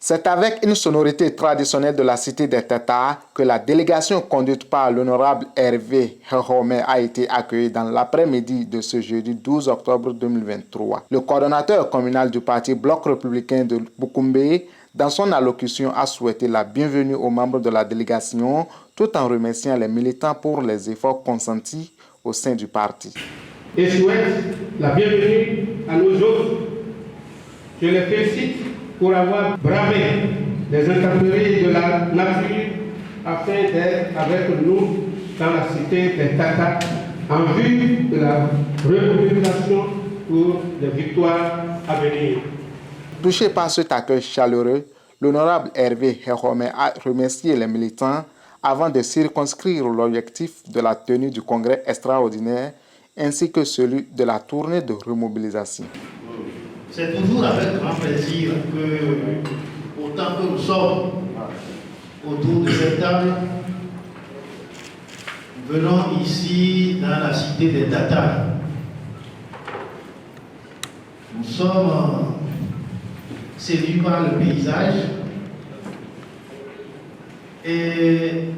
C'est avec une sonorité traditionnelle de la cité des Tatars que la délégation conduite par l'honorable Hervé Herhomé a été accueillie dans l'après-midi de ce jeudi 12 octobre 2023. Le coordonnateur communal du parti Bloc républicain de Boukoumbe, dans son allocution, a souhaité la bienvenue aux membres de la délégation tout en remerciant les militants pour les efforts consentis au sein du parti. Et souhaite la bienvenue à nos autres. Je les félicite pour avoir bravé les intempéries de la nature afin d'être avec nous dans la cité des Tatars en vue de la remobilisation pour les victoires à venir. Touché par cet accueil chaleureux, l'honorable Hervé Herhomé a remercié les militants avant de circonscrire l'objectif de la tenue du congrès extraordinaire ainsi que celui de la tournée de remobilisation. C'est toujours avec grand plaisir que, autant que nous sommes autour de cette table, nous venons ici dans la cité des Tatars. Nous sommes séduits par le paysage et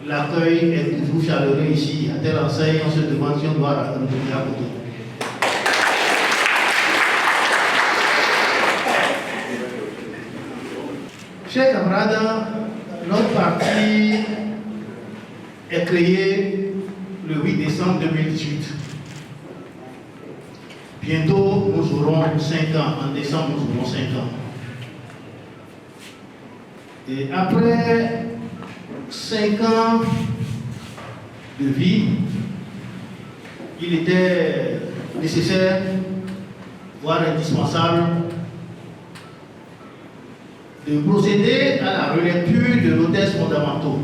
l'accueil est toujours chaleureux ici. À telle enseigne, on se demande si on doit retourner à côté. Chers camarades, notre parti est créé le 8 décembre 2018. Bientôt, nous aurons 5 ans. En décembre, nous aurons 5 ans. Et après 5 ans de vie, il était nécessaire, voire indispensable, de procéder à la relecture de nos textes fondamentaux.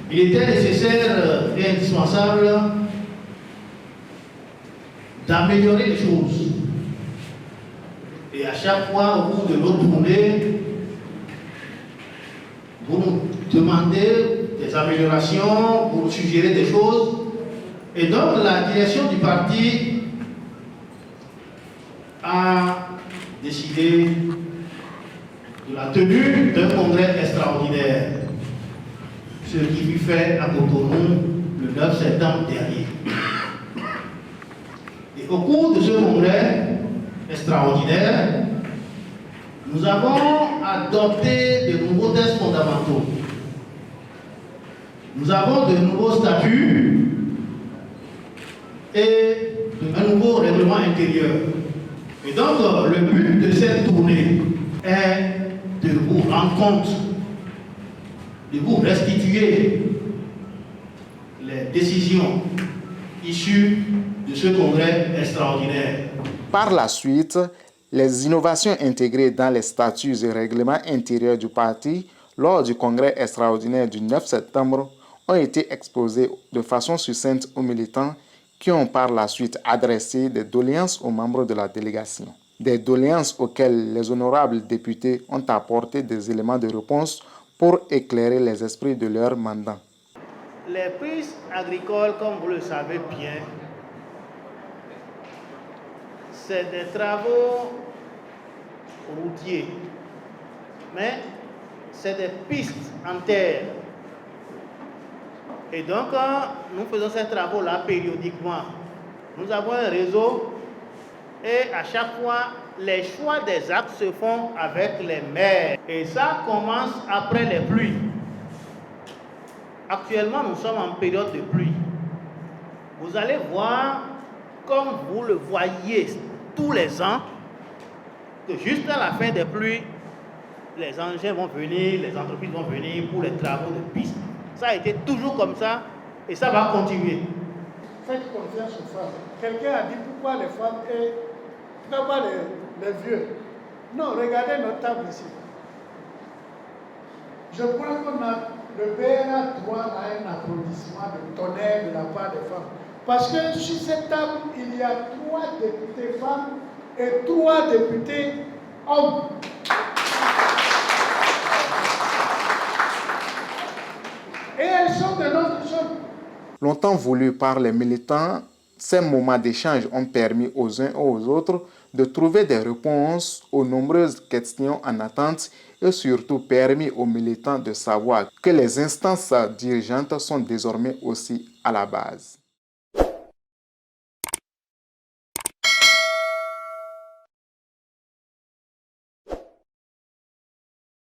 Il était nécessaire et indispensable d'améliorer les choses. Et à chaque fois, au cours de notre tournée, vous nous demandez des améliorations, vous nous suggérez des choses. Et donc, la direction du parti a décidé de la tenue d'un congrès extraordinaire, ce qui fut fait à Cotonou le 9 septembre dernier. Et au cours de ce congrès extraordinaire, nous avons adopté de nouveaux textes fondamentaux. Nous avons de nouveaux statuts et un nouveau règlement intérieur. Et donc, le but de cette tournée est de vous rendre compte, de vous restituer les décisions issues de ce congrès extraordinaire. Par la suite, les innovations intégrées dans les statuts et règlements intérieurs du parti lors du congrès extraordinaire du 9 septembre ont été exposées de façon succincte aux militants qui ont par la suite adressé des doléances aux membres de la délégation. Des doléances auxquelles les honorables députés ont apporté des éléments de réponse pour éclairer les esprits de leur mandat. Les prises agricoles, comme vous le savez bien, c'est des travaux routiers, mais c'est des pistes en terre. Et donc, nous faisons ces travaux-là périodiquement. Nous avons un réseau et à chaque fois, les choix des axes se font avec les maires. Et ça commence après les pluies. Actuellement, nous sommes en période de pluie. Vous allez voir, comme vous le voyez tous les ans, que juste à la fin des pluies, les engins vont venir, les entreprises vont venir pour les travaux de piste. Ça a été toujours comme ça et ça va continuer. Faites confiance aux femmes. Quelqu'un a dit pourquoi les femmes et pourquoi les vieux. Non, regardez notre table ici. Je crois qu'on a le BRA droit à un applaudissement de tonnerre de la part des femmes. Parce que sur cette table, il y a 3 députés femmes et 3 députés hommes. Et elles sont de notre zone. Longtemps voulus par les militants, ces moments d'échange ont permis aux uns et aux autres de trouver des réponses aux nombreuses questions en attente et surtout permis aux militants de savoir que les instances dirigeantes sont désormais aussi à la base.